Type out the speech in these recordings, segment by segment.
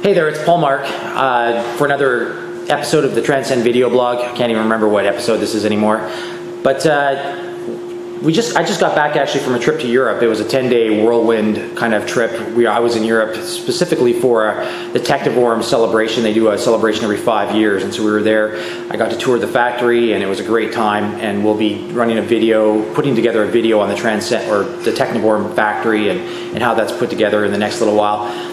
Hey there, it's Paul Mark for another episode of the Transcend video blog. I can't even remember what episode this is anymore. But I just got back actually from a trip to Europe. It was a 10-day whirlwind kind of trip. I was in Europe specifically for the Technivorm celebration. They do a celebration every 5 years, and so we were there. I got to tour the factory, and it was a great time. And we'll be running a video, putting together a video on the Transcend or the Technivorm factory and how that's put together in the next little while.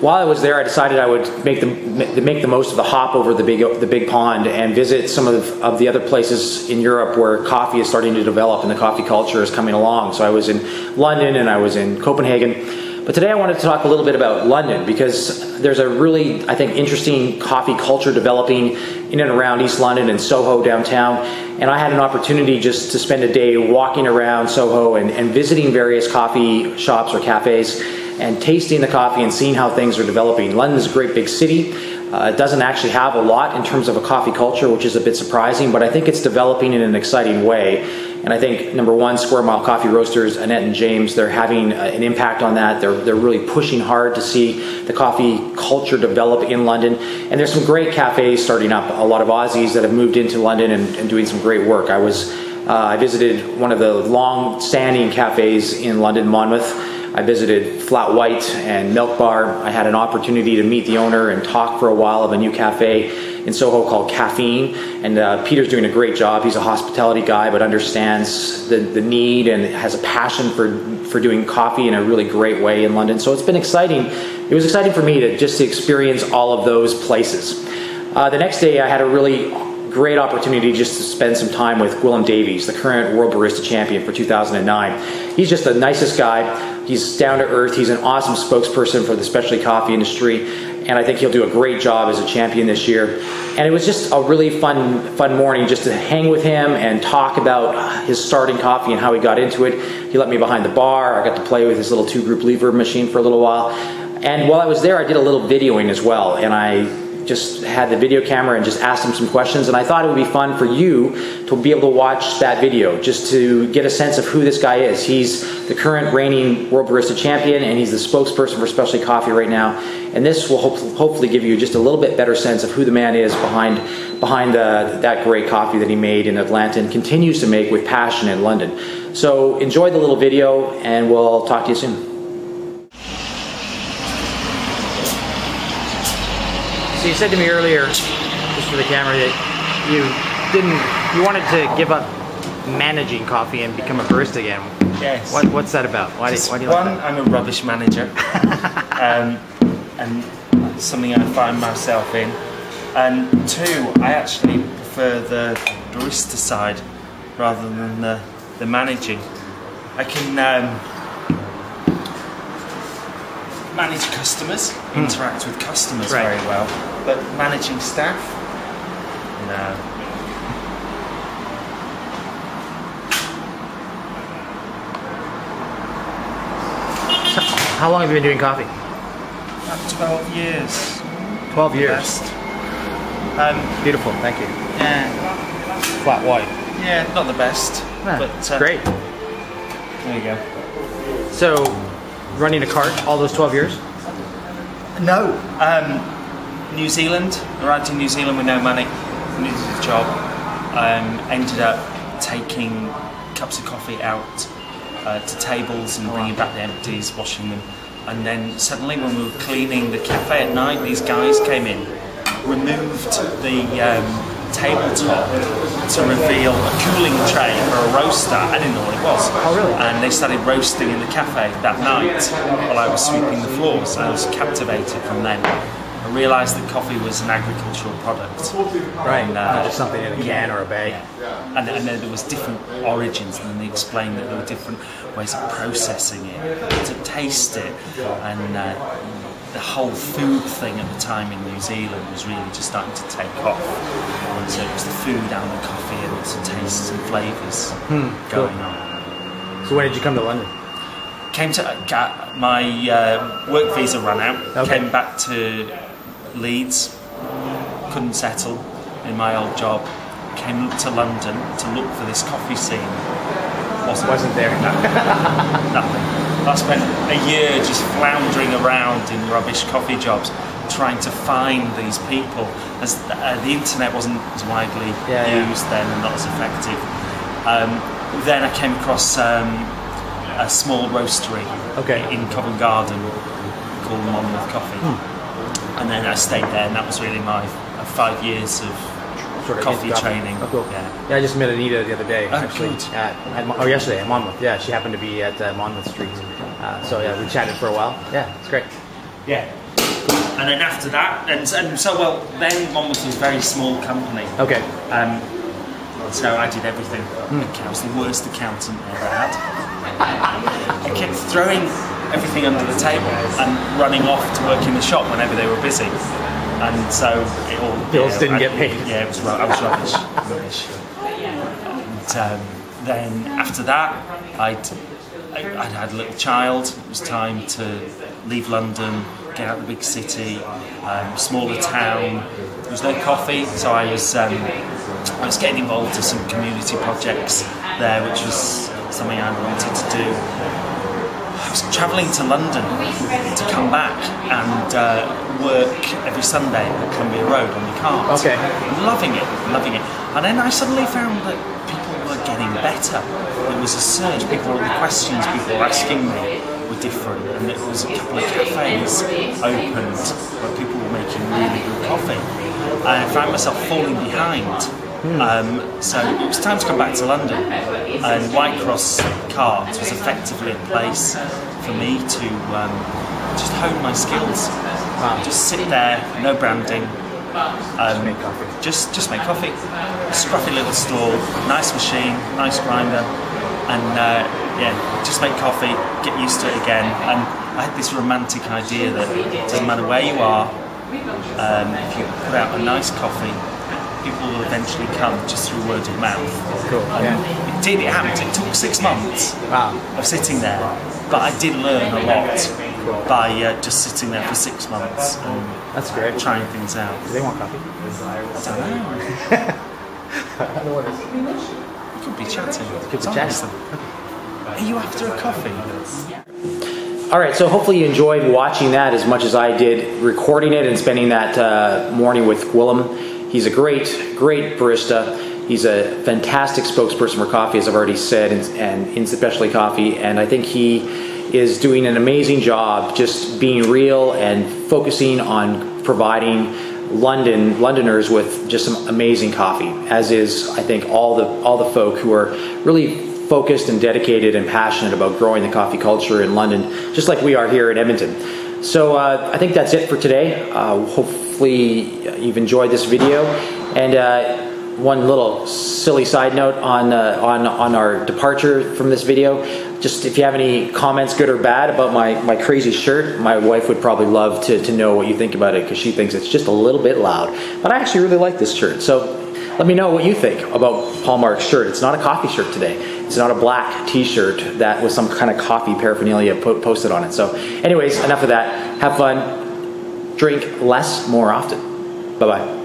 While I was there, I decided I would make the most of the hop over the big pond and visit some of the other places in Europe where coffee is starting to develop and the coffee culture is coming along. So I was in London and I was in Copenhagen. But today I wanted to talk a little bit about London because there's a really, I think, interesting coffee culture developing in and around East London and Soho downtown. And I had an opportunity just to spend a day walking around Soho and visiting various coffee shops or cafes and tasting the coffee and seeing how things are developing. London's a great big city. It doesn't actually have a lot in terms of a coffee culture, which is a bit surprising, but I think it's developing in an exciting way. And I think, number one, Square Mile Coffee Roasters, Annette and James, they're having an impact on that. They're really pushing hard to see the coffee culture develop in London. And there's some great cafes starting up. A lot of Aussies that have moved into London and doing some great work. I visited one of the long-standing cafes in London, Monmouth. I visited Flat White and Milk Bar. I had an opportunity to meet the owner and talk for a while of a new cafe in Soho called Caffeine. And Peter's doing a great job. He's a hospitality guy, but understands the need and has a passion for doing coffee in a really great way in London. So it's been exciting. It was exciting for me to experience all of those places. The next day, I had a really great opportunity just to spend some time with Gwilym Davies, the current World Barista Champion for 2009. He's just the nicest guy. He's down to earth. He's an awesome spokesperson for the specialty coffee industry, and I think he'll do a great job as a champion this year. And it was just a really fun morning just to hang with him and talk about his starting coffee and how he got into it. He let me behind the bar. I got to play with his little 2-group lever machine for a little while. And while I was there, I did a little videoing as well, and I just had the video camera and just asked him some questions, and I thought it would be fun for you to be able to watch that video just to get a sense of who this guy is. He's the current reigning World Barista Champion, and he's the spokesperson for specialty coffee right now, and this will hopefully give you just a little bit better sense of who the man is behind that great coffee that he made in Atlanta and continues to make with passion in London. So enjoy the little video, and we'll talk to you soon. So you said to me earlier, just for the camera, that you wanted to give up managing coffee and become a barista again. Yes. What's that about? Why do you like that? I'm a rubbish manager, and something I find myself in. And two, I actually prefer the barista side rather than the managing. I can manage customers, interact with customers very well, but managing staff, no. So, how long have you been doing coffee? About 12 years. 12 years. Beautiful, thank you. Yeah. Flat white. Yeah, not the best, but great. There you go. So, running a cart all those 12 years? No. New Zealand. Arrived in New Zealand with no money. Needed a job. Ended up taking cups of coffee out to tables and bringing back the empties, washing them. And then suddenly when we were cleaning the cafe at night, these guys came in, removed the tabletop to reveal a cooling tray for a roaster. I didn't know what it was. Oh, really? And they started roasting in the cafe that night while I was sweeping the floors. I was captivated from then. I realised that coffee was an agricultural product. Right, not just something in a can or a bag. Yeah. And then there was different origins, and then they explained that there were different ways of processing it, to taste it, and the whole food thing at the time in New Zealand was really just starting to take off. And so it was the food and the coffee and some tastes and flavours going on. So when did you come to London? Came to my work visa ran out. Okay. Came back to Leeds. Couldn't settle in my old job. Came to London to look for this coffee scene. Wasn't there. Nothing. I spent a year just floundering around in rubbish coffee jobs. trying to find these people, as the internet wasn't as widely used then and not as effective. Then I came across a small roastery in Covent Garden called Monmouth Coffee, and then I stayed there, and that was really my 5 years of coffee training. Oh, cool. Yeah, I just met Anita the other day, actually. Yesterday at Monmouth. Yeah, she happened to be at Monmouth Street. So yeah, we chatted for a while. Yeah, it's great. Yeah. And then after that, then Monmouth was a very small company. Okay. So I did everything. I was the worst accountant I ever had. I kept throwing everything under the table and running off to work in the shop whenever they were busy. And so it all... Bills didn't get paid. Yeah, I was rubbish. And then after that, I'd had a little child. It was time to leave London, get out of the big city, smaller town. There was no coffee, so I was getting involved in some community projects there, which was something I wanted to do. I was travelling to London to come back and work every Sunday at Columbia Road on the cart. Okay. Loving it. And then I suddenly found that people were getting better. There was a surge. The questions people were asking me were different, and there was a couple of cafes opened where people were making really good coffee. I found myself falling behind. So it was time to come back to London, and Whitecross Cart was effectively a place for me to just hone my skills. Just sit there, no branding, make coffee. Just make coffee. Scruffy little stall, nice machine, nice grinder, and just make coffee, get used to it again. And I had this romantic idea that it doesn't matter where you are, if you put out a nice coffee, people will eventually come just through word of mouth. Cool. It happened. It took 6 months of sitting there, but I did learn a lot by just sitting there for 6 months and that's great. Trying things out. Do they want coffee? I don't know. I don't know what it is. We could be chatting. Could be chatting. Are you after a coffee? All right, so hopefully you enjoyed watching that as much as I did recording it and spending that morning with Gwilym. He's a great barista. He's a fantastic spokesperson for coffee, as I've already said, and in specialty coffee. And I think he is doing an amazing job just being real and focusing on providing Londoners with just some amazing coffee, as is, I think, all the folk who are really focused and dedicated and passionate about growing the coffee culture in London, just like we are here in Edmonton. So I think that's it for today. Hopefully you've enjoyed this video. And one little silly side note on our departure from this video. Just if you have any comments, good or bad, about my crazy shirt, my wife would probably love to know what you think about it, because she thinks it's just a little bit loud. But I actually really like this shirt. So let me know what you think about Paul Mark's shirt. It's not a coffee shirt today. It's not a black t-shirt that was some kind of coffee paraphernalia posted on it. So anyways, enough of that. Have fun. Drink less more often. Bye-bye.